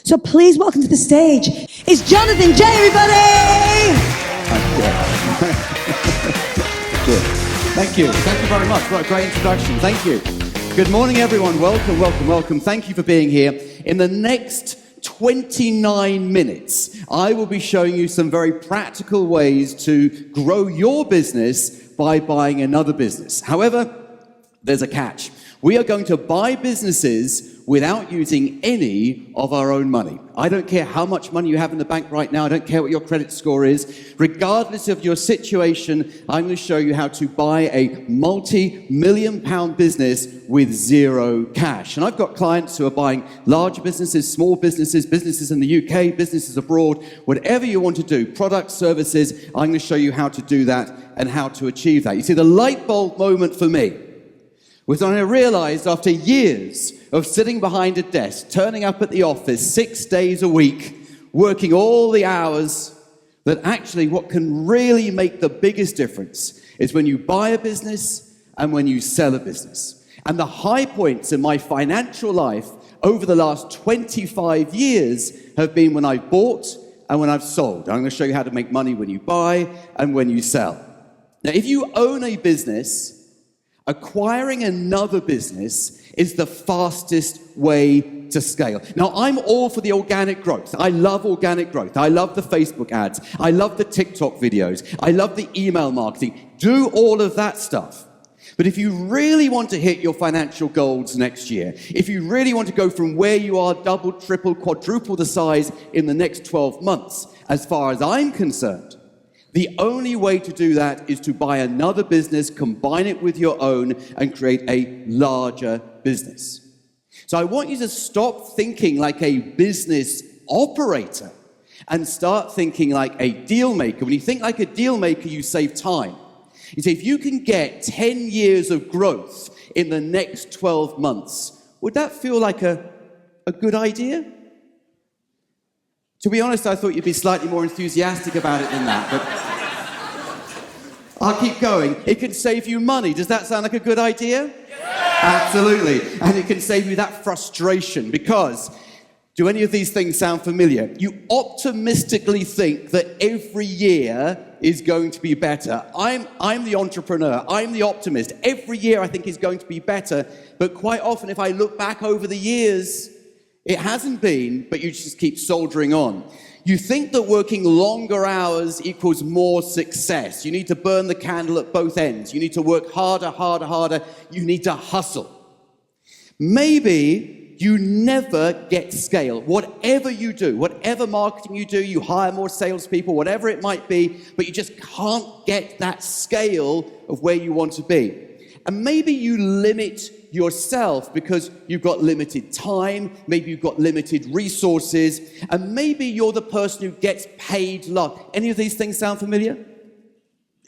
So please welcome to the stage, it's Jonathan J, everybody! Thank you. Thank you very much. What a great introduction. Thank you. Good morning, everyone. Welcome, welcome, welcome. Thank you for being here. In the next 29 minutes, I will be showing you some very practical ways to grow your business by buying another business. However, there's a catch. We are going to buy businesses without using any of our own money. I don't care how much money you have in the bank right now. I don't care what your credit score is. Regardless of your situation, I'm going to show you how to buy a multi-million-pound business with zero cash. And I've got clients who are buying large businesses, small businesses, businesses in the UK, businesses abroad, whatever you want to do, products, services. I'm going to show you how to do that and how to achieve that. You see, the light bulb moment for me was when I realized after years of sitting behind a desk, turning up at the office 6 days a week, working all the hours, that actually what can really make the biggest difference is when you buy a business and when you sell a business. And the high points in my financial life over the last 25 years have been when I've bought and when I've sold. I'm going to show you how to make money when you buy and when you sell. Now, if you own a business, acquiring another business is the fastest way to scale. Now, I'm all for the organic growth. I love organic growth. I love the Facebook ads. I love the TikTok videos. I love the email marketing. Do all of that stuff. But if you really want to hit your financial goals next year, if you really want to go from where you are double, triple, quadruple the size in the next 12 months, as far as I'm concerned, the only way to do that is to buy another business, combine it with your own, and create a larger business. So I want you to stop thinking like a business operator and start thinking like a deal maker. When you think like a deal maker, you save time. You see, if you can get 10 years of growth in the next 12 months, would that feel like a good idea? To be honest, I thought you'd be slightly more enthusiastic about it than that, but I'll keep going. It can save you money. Does that sound like a good idea? Yeah! Absolutely. And it can save you that frustration because, do any of these things sound familiar? You optimistically think that every year is going to be better. I'm the entrepreneur. I'm the optimist. Every year I think is going to be better, but quite often if I look back over the years, it hasn't been, but you just keep soldiering on. You think that working longer hours equals more success. You need to burn the candle at both ends. You need to work harder, harder, harder. You need to hustle. Maybe you never get scale. Whatever you do, whatever marketing you do, you hire more salespeople, whatever it might be, but you just can't get that scale of where you want to be. And maybe you limit yourself because you've got limited time, maybe you've got limited resources, and maybe you're the person who gets paid last. Any of these things sound familiar?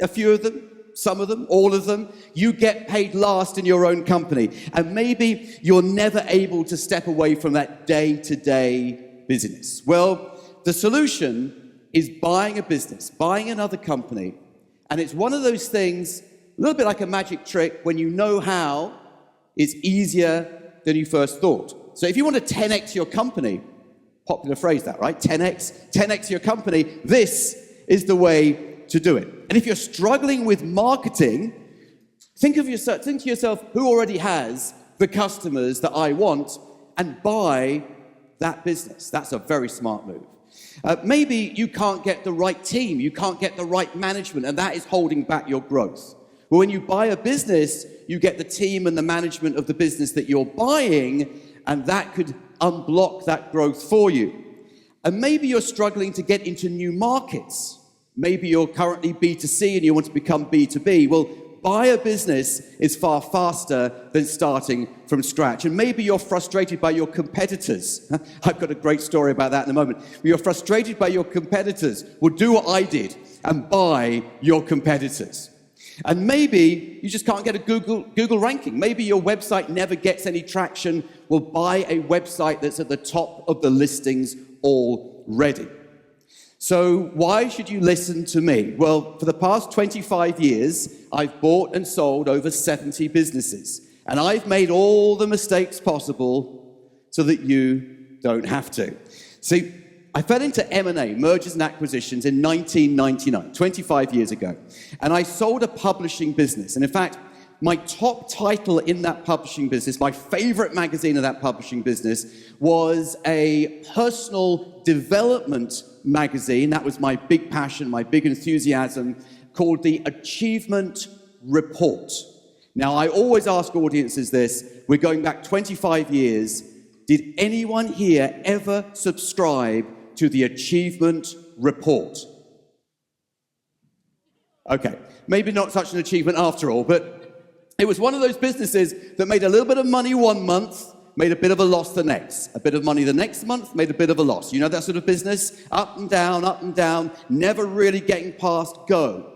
A few of them, some of them, all of them. You get paid last in your own company, and maybe you're never able to step away from that day-to-day business. Well, the solution is buying a business, buying another company, and it's one of those things, a little bit like a magic trick. When you know how, it's easier than you first thought. So if you want to 10x your company, popular phrase that, right? 10x your company, this is the way to do it. And if you're struggling with marketing, think to yourself, who already has the customers that I want, and buy that business. That's a very smart move. Maybe you can't get the right team, you can't get the right management, and that is holding back your growth. Well, when you buy a business, you get the team and the management of the business that you're buying, and that could unblock that growth for you. And maybe you're struggling to get into new markets. Maybe you're currently B2C and you want to become B2B. Well, buy a business is far faster than starting from scratch. And maybe you're frustrated by your competitors. I've got a great story about that in a moment. You're frustrated by your competitors. Well, do what I did and buy your competitors. And maybe you just can't get a Google ranking. Maybe your website never gets any traction. Well, buy a website that's at the top of the listings already. So why should you listen to me? Well, for the past 25 years, I've bought and sold over 70 businesses. And I've made all the mistakes possible so that you don't have to. See, I fell into M&A, mergers and acquisitions, in 1999, 25 years ago. And I sold a publishing business. And in fact, my top title in that publishing business, my favorite magazine of that publishing business, was a personal development magazine. That was my big passion, my big enthusiasm, called the Achievement Report. Now, I always ask audiences this. We're going back 25 years. Did anyone here ever subscribe to the Achievement Report? Okay, maybe not such an achievement after all, but it was one of those businesses that made a little bit of money one month, made a bit of a loss the next. A bit of money the next month, made a bit of a loss. You know that sort of business? Up and down, never really getting past go.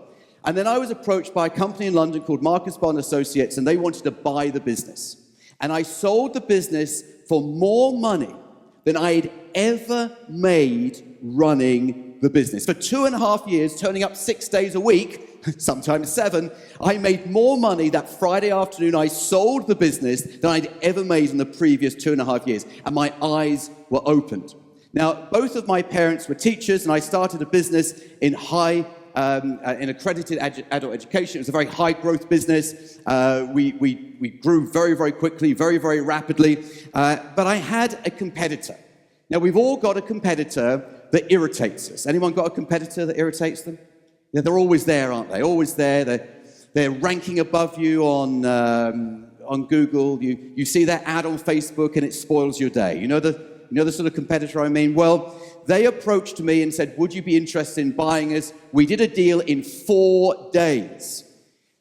And then I was approached by a company in London called Marcus Bond Associates, and they wanted to buy the business. And I sold the business for more money than I had ever made running the business. For 2.5 years, turning up 6 days a week, sometimes 7, I made more money that Friday afternoon I sold the business than I'd ever made in the previous 2.5 years. And my eyes were opened. Now, both of my parents were teachers, and I started a business in in accredited adult education. It was a very high-growth business. We grew very, very quickly, very, very rapidly. But I had a competitor. Now, we've all got a competitor that irritates us. Anyone got a competitor that irritates them? Yeah, they're always there, aren't they? Always there. They're ranking above you on Google. You see their ad on Facebook, and it spoils your day. You know the sort of competitor I mean? Well, they approached me and said, would you be interested in buying us? We did a deal in 4 days.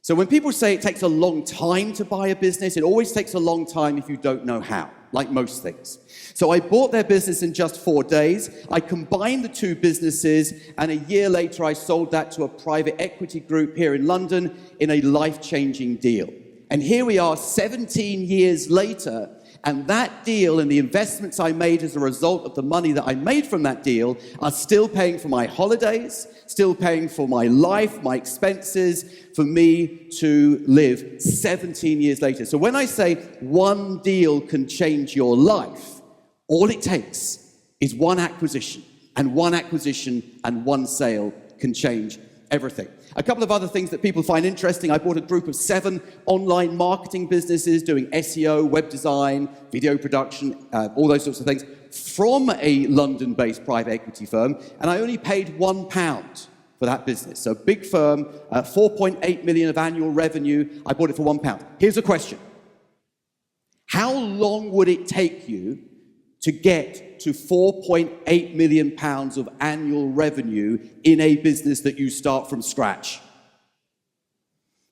So when people say it takes a long time to buy a business, it always takes a long time if you don't know how, like most things. So I bought their business in just 4 days. I combined the two businesses, and a year later I sold that to a private equity group here in London in a life-changing deal. And here we are 17 years later, and that deal and the investments I made as a result of the money that I made from that deal are still paying for my holidays, still paying for my life, my expenses, for me to live 17 years later. So when I say one deal can change your life, all it takes is one acquisition, and one sale can change everything. A couple of other things that people find interesting. I bought a group of 7 online marketing businesses doing SEO, web design, video production, all those sorts of things from a London-based private equity firm, and I only paid £1 for that business. So big firm, 4.8 million of annual revenue. I bought it for £1. Here's a question. How long would it take you to get to 4.8 million pounds of annual revenue in a business that you start from scratch?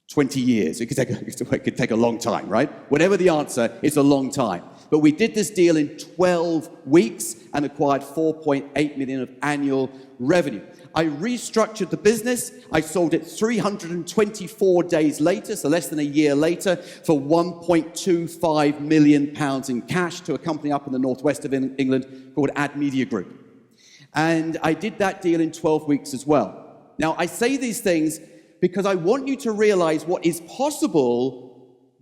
20 years. It could take a long time, right? Whatever the answer, it's a long time. But we did this deal in 12 weeks and acquired 4.8 million of annual revenue. I restructured the business. I sold it 324 days later, so less than a year later, for 1.25 million pounds in cash to a company up in the northwest of England called Ad Media Group. And I did that deal in 12 weeks as well. Now, I say these things because I want you to realize what is possible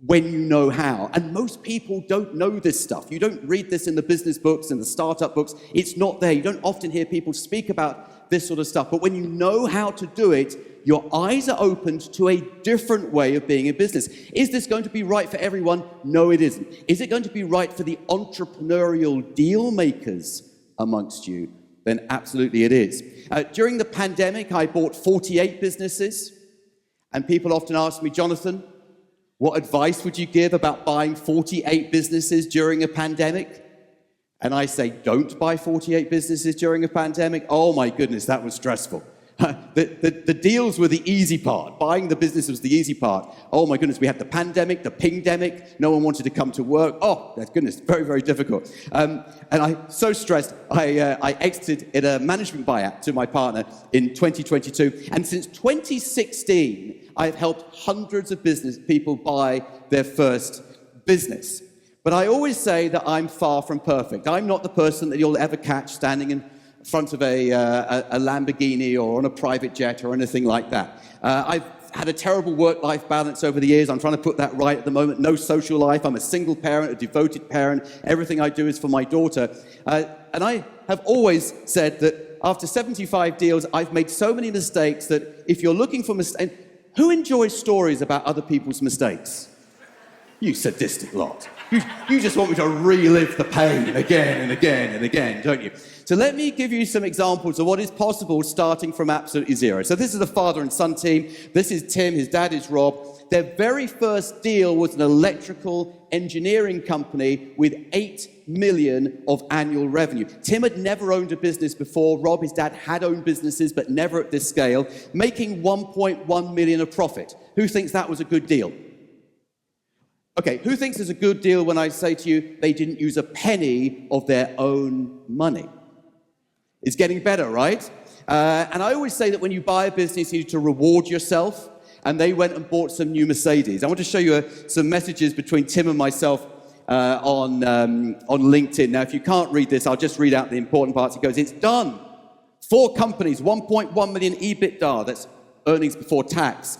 when you know how. And most people don't know this stuff. You don't read this in the business books and the startup books. It's not there. You don't often hear people speak about this sort of stuff. But when you know how to do it, your eyes are opened to a different way of being in business. Is this going to be right for everyone? No, it isn't. Is it going to be right for the entrepreneurial deal makers amongst you? Then absolutely it is. During the pandemic, I bought 48 businesses. And people often ask me, Jonathan, what advice would you give about buying 48 businesses during a pandemic? And I say, don't buy 48 businesses during a pandemic. Oh my goodness, that was stressful. The deals were the easy part. Buying the business was the easy part. Oh my goodness, we had the pandemic, the pingdemic. No one wanted to come to work. Oh, my goodness, very, very difficult. And I'm so stressed, I exited in a management buyout to my partner in 2022. And since 2016, I've helped hundreds of business people buy their first business. But I always say that I'm far from perfect. I'm not the person that you'll ever catch standing in front of a Lamborghini or on a private jet or anything like that. I've had a terrible work-life balance over the years. I'm trying to put that right at the moment. No social life. I'm a single parent, a devoted parent. Everything I do is for my daughter. And I have always said that after 75 deals, I've made so many mistakes that if you're looking for mistakes, who enjoys stories about other people's mistakes? You sadistic lot. You just want me to relive the pain again and again and again, don't you? So let me give you some examples of what is possible starting from absolutely zero. So this is a father and son team. This is Tim, his dad is Rob. Their very first deal was an electrical engineering company with 8 million of annual revenue. Tim had never owned a business before. Rob, his dad, had owned businesses, but never at this scale, making 1.1 million of profit. Who thinks that was a good deal? Okay, who thinks it's a good deal when I say to you they didn't use a penny of their own money? It's getting better, right? And I always say that when you buy a business, you need to reward yourself. And they went and bought some new Mercedes. I want to show you some messages between Tim and myself on LinkedIn. Now, if you can't read this, I'll just read out the important parts. It goes, it's done. 4 companies, 1.1 million EBITDA. That's earnings before tax.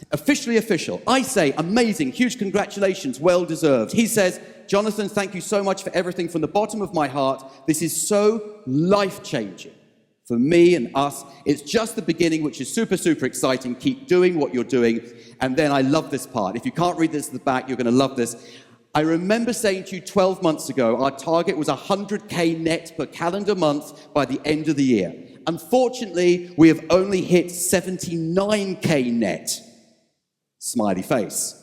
Officially official. I say, amazing, huge congratulations, well deserved. He says, Jonathan, thank you so much for everything from the bottom of my heart. This is so life-changing for me and us. It's just the beginning, which is super, super exciting. Keep doing what you're doing. And then I love this part. If you can't read this at the back, you're going to love this. I remember saying to you 12 months ago, our target was 100K net per calendar month by the end of the year. Unfortunately, we have only hit 79K net. Smiley face.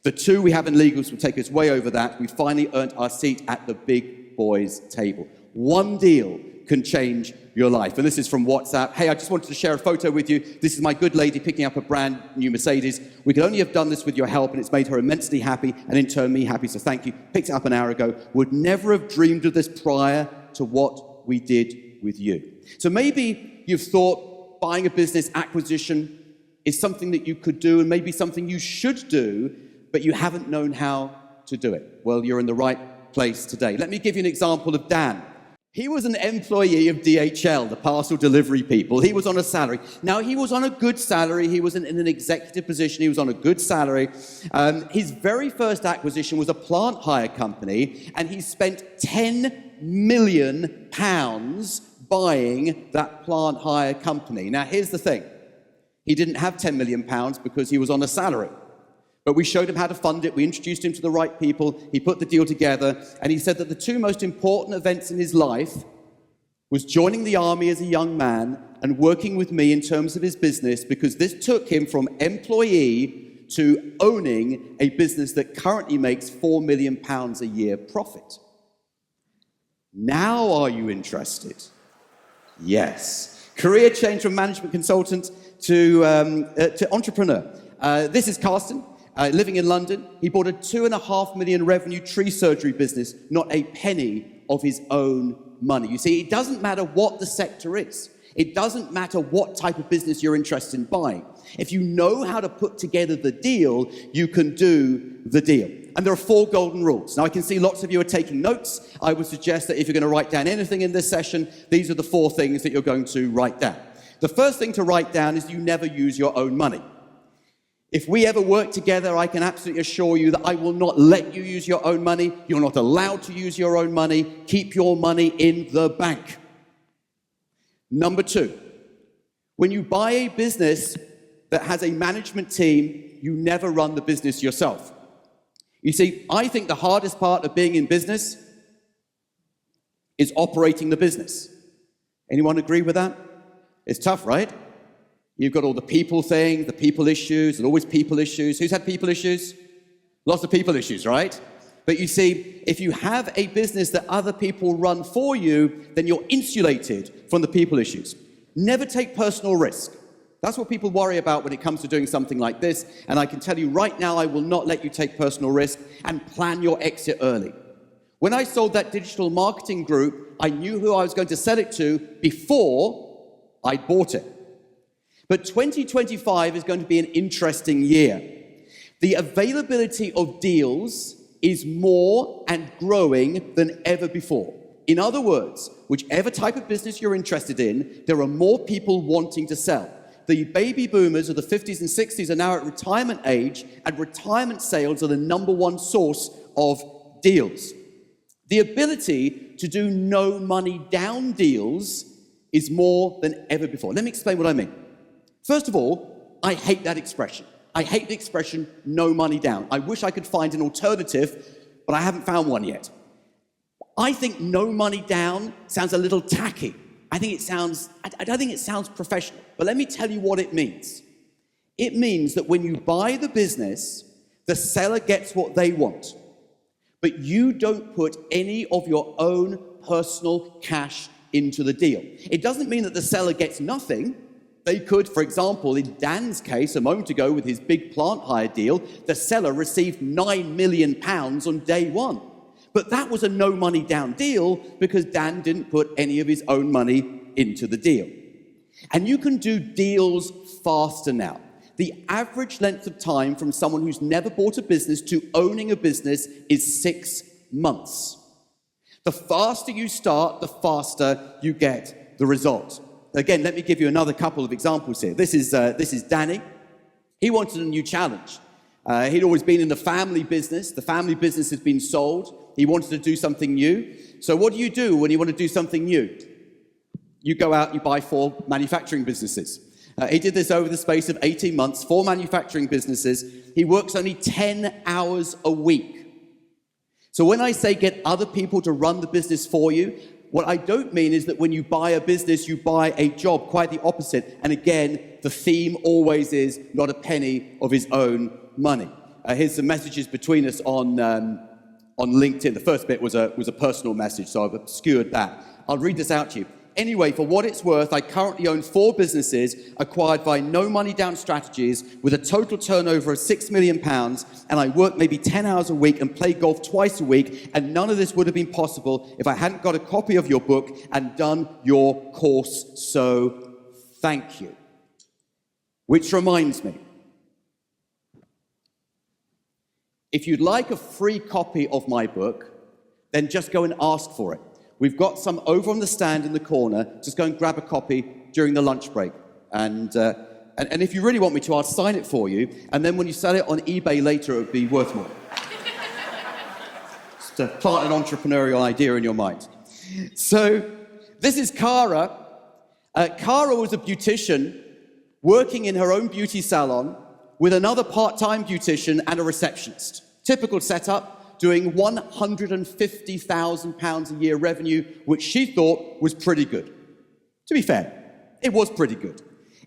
The 2 we have in legals will take us way over that. We finally earned our seat at the big boys' table. One deal can change your life. And this is from WhatsApp. Hey, I just wanted to share a photo with you. This is my good lady picking up a brand new Mercedes. We could only have done this with your help, and it's made her immensely happy, and in turn me happy, so thank you. Picked it up an hour ago. Would never have dreamed of this prior to what we did with you. So maybe you've thought buying a business, acquisition, is something that you could do, and maybe something you should do, but you haven't known how to do it. Well, you're in the right place today. Let me give you an example of Dan. He was an employee of DHL, the parcel delivery people. He was on a salary. Now, he was on a good salary. He was in an executive position. He was on a good salary. His very first acquisition was a plant hire company, and he spent £10 million buying that plant hire company. Now, here's the thing. He didn't have £10 million because he was on a salary. But we showed him how to fund it. We introduced him to the right people. He put the deal together. And he said that the 2 most important events in his life was joining the army as a young man and working with me in terms of his business, because this took him from employee to owning a business that currently makes £4 million a year profit. Now are you interested? Yes. Career change from management consultant to entrepreneur. This is Carsten. Living in London, he bought a 2.5 million revenue tree surgery business, not a penny of his own money. You see, it doesn't matter what the sector is. It doesn't matter what type of business you're interested in buying. If you know how to put together the deal, you can do the deal. And there are 4 golden rules. Now, I can see lots of you are taking notes. I would suggest that if you're going to write down anything in this session, these are the 4 things that you're going to write down. The first thing to write down is you never use your own money. If we ever work together, I can absolutely assure you that I will not let you use your own money. You're not allowed to use your own money. Keep your money in the bank. Number 2, when you buy a business that has a management team, you never run the business yourself. You see, I think the hardest part of being in business is operating the business. Anyone agree with that? It's tough, right? You've got all the people thing, the people issues, and always people issues. Who's had people issues? Lots of people issues, right? But you see, if you have a business that other people run for you, then you're insulated from the people issues. Never take personal risk. That's what people worry about when it comes to doing something like this. And I can tell you right now, I will not let you take personal risk, and plan your exit early. When I sold that digital marketing group, I knew who I was going to sell it to before I bought it. But 2025 is going to be an interesting year. The availability of deals is more and growing than ever before. In other words, whichever type of business you're interested in, there are more people wanting to sell. the baby boomers of the 50s and 60s are now at retirement age, and retirement sales are the number one source of deals. The ability to do no money down deals is more than ever before. Let me explain what I mean. First of all, I hate that expression. I hate the expression, no money down. I wish I could find an alternative, but I haven't found one yet. I think no money down sounds a little tacky. I don't think it sounds professional. But let me tell you what it means. It means that when you buy the business, the seller gets what they want, but you don't put any of your own personal cash into the deal. It doesn't mean that the seller gets nothing. They could, for example, in Dan's case a moment ago with his big plant hire deal, the seller received £9 million on day one. But that was a no money down deal because Dan didn't put any of his own money into the deal. And you can do deals faster now. The average length of time from someone who's never bought a business to owning a business is 6 months. The faster you start, the faster you get the result. Again, let me give you another couple of examples here. This is Danny. He wanted a new challenge. He'd always been in the family business. The family business has been sold. He wanted to do something new. So what do you do when you want to do something new? You go out, you buy 4 manufacturing businesses. He did this over the space of 18 months, 4 manufacturing businesses. He works only 10 hours a week. So when I say get other people to run the business for you, what I don't mean is that when you buy a business, you buy a job. Quite the opposite. And again, the theme always is not a penny of his own money. Here's some messages between us on LinkedIn. The first bit was a personal message, so I've obscured that. I'll read this out to you. Anyway, for what it's worth, I currently own 4 businesses acquired by no money down strategies with a total turnover of £6 million, and I work maybe 10 hours a week and play golf twice a week, and none of this would have been possible if I hadn't got a copy of your book and done your course, so thank you. Which reminds me, if you'd like a free copy of my book, then just go and ask for it. We've got some over on the stand in the corner. Just go and grab a copy during the lunch break. And if you really want me to, I'll sign it for you. And then when you sell it on eBay later, it would be worth more. Just to plant an entrepreneurial idea in your mind. So this is Cara. Cara was a beautician working in her own beauty salon with another part-time beautician and a receptionist. Typical setup. Doing £150,000 a year revenue, which she thought was pretty good. To be fair, it was pretty good.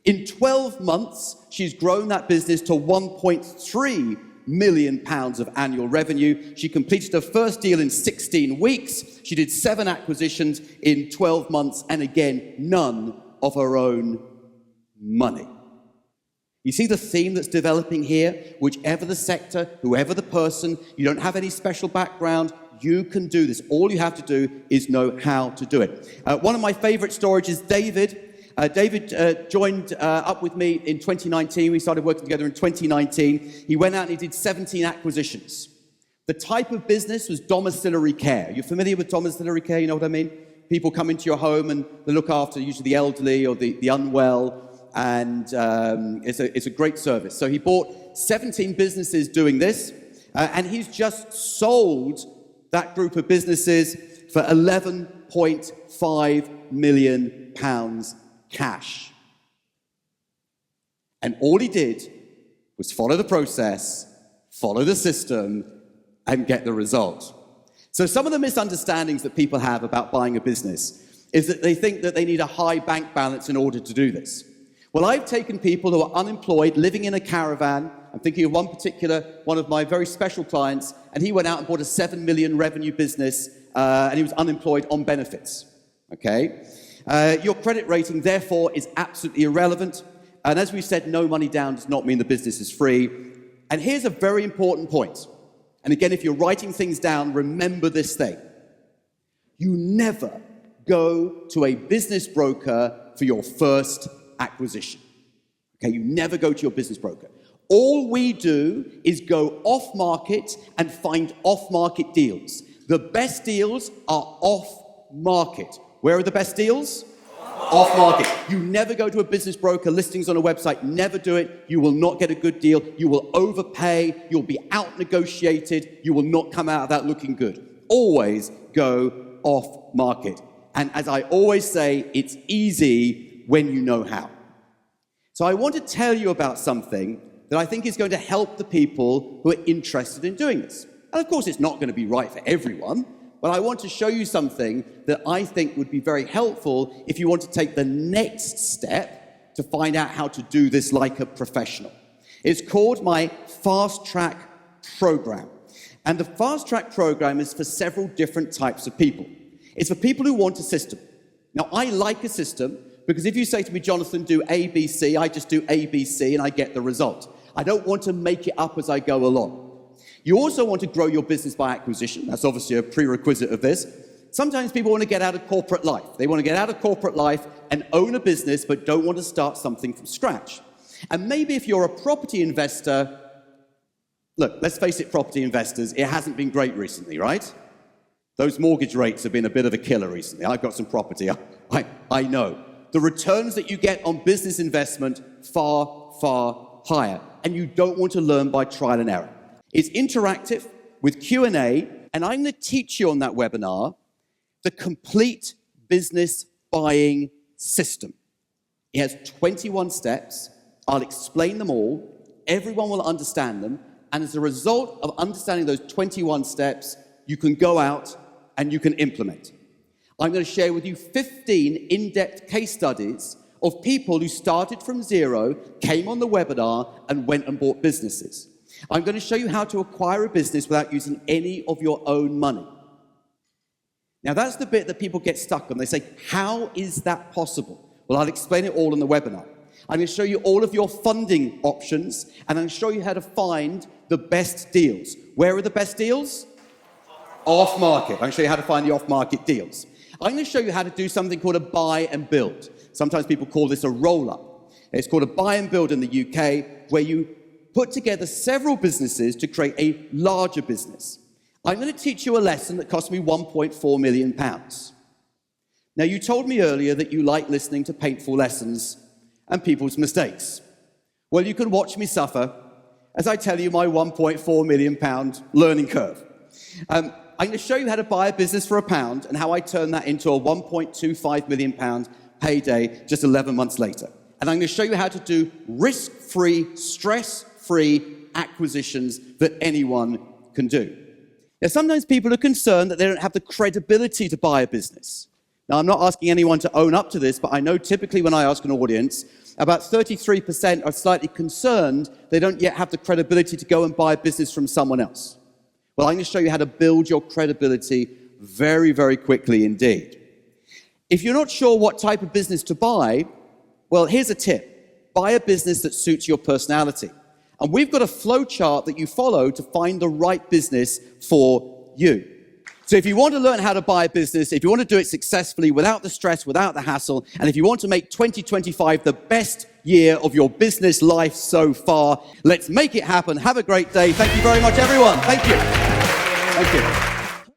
In 12 months, she's grown that business to £1.3 million of annual revenue. She completed her first deal in 16 weeks. She did 7 acquisitions in 12 months, and again, none of her own money. You see the theme that's developing here? Whichever the sector, whoever the person, you don't have any special background, you can do this. All you have to do is know how to do it. One of my favorite stories is David. David joined up with me in 2019. We started working together in 2019. He went out and he did 17 acquisitions. The type of business was domiciliary care. You're familiar with domiciliary care? You know what I mean? People come into your home and they look after usually the elderly or the unwell. And it's a great service. So he bought 17 businesses doing this, and he's just sold that group of businesses for £11.5 million cash. And all he did was follow the process, follow the system, and get the result. So some of the misunderstandings that people have about buying a business is that they think that they need a high bank balance in order to do this. Well, I've taken people who are unemployed, living in a caravan. I'm thinking of one of my very special clients, and he went out and bought a 7 million revenue business, and he was unemployed on benefits, okay? Your credit rating, therefore, is absolutely irrelevant. And as we said, no money down does not mean the business is free. And here's a very important point. And again, if you're writing things down, remember this thing. You never go to a business broker for your first acquisition. Okay, you never go to your business broker. All we do is go off market and find off market deals. The best deals are off market. Where are the best deals? Off market. You never go to a business broker, listings on a website, never do it. You will not get a good deal. You will overpay. You'll be out negotiated. You will not come out of that looking good. Always go off market. And as I always say, it's easy when you know how. So I want to tell you about something that I think is going to help the people who are interested in doing this. And of course, it's not going to be right for everyone, but I want to show you something that I think would be very helpful if you want to take the next step to find out how to do this like a professional. It's called my Fast Track program. And the Fast Track program is for several different types of people. It's for people who want a system. Now, I like a system because if you say to me, Jonathan, do ABC, I just do ABC and I get the result. I don't want to make it up as I go along. You also want to grow your business by acquisition. That's obviously a prerequisite of this. Sometimes people want to get out of corporate life. They want to get out of corporate life and own a business, but don't want to start something from scratch. And maybe if you're a property investor, look, let's face it, property investors, it hasn't been great recently, right? Those mortgage rates have been a bit of a killer recently. I've got some property. I know. The returns that you get on business investment far, far higher. And you don't want to learn by trial and error. It's interactive with Q&A, and I'm going to teach you on that webinar the complete business buying system. It has 21 steps. I'll explain them all. Everyone will understand them. And as a result of understanding those 21 steps, you can go out and you can implement. I'm going to share with you 15 in-depth case studies of people who started from zero, came on the webinar, and went and bought businesses. I'm going to show you how to acquire a business without using any of your own money. Now, that's the bit that people get stuck on. They say, how is that possible? Well, I'll explain it all in the webinar. I'm going to show you all of your funding options, and I'm going to show you how to find the best deals. Where are the best deals? Off market. I'm going to show you how to find the off-market deals. I'm going to show you how to do something called a buy and build. Sometimes people call this a roll-up. It's called a buy and build in the UK, where you put together several businesses to create a larger business. I'm going to teach you a lesson that cost me £1.4 million. Now, you told me earlier that you like listening to painful lessons and people's mistakes. Well, you can watch me suffer as I tell you my £1.4 million learning curve. I'm going to show you how to buy a business for £1 and how I turn that into a £1.25 million payday just 11 months later. And I'm going to show you how to do risk-free, stress-free acquisitions that anyone can do. Now, sometimes people are concerned that they don't have the credibility to buy a business. Now, I'm not asking anyone to own up to this, but I know typically when I ask an audience, about 33% are slightly concerned they don't yet have the credibility to go and buy a business from someone else. Well, I'm going to show you how to build your credibility very, very quickly indeed. If you're not sure what type of business to buy, well, here's a tip. Buy a business that suits your personality. And we've got a flow chart that you follow to find the right business for you. So if you want to learn how to buy a business, if you want to do it successfully without the stress, without the hassle, and if you want to make 2025 the best year of your business life so far, let's make it happen. Have a great day. Thank you very much, everyone. Thank you. Thank you.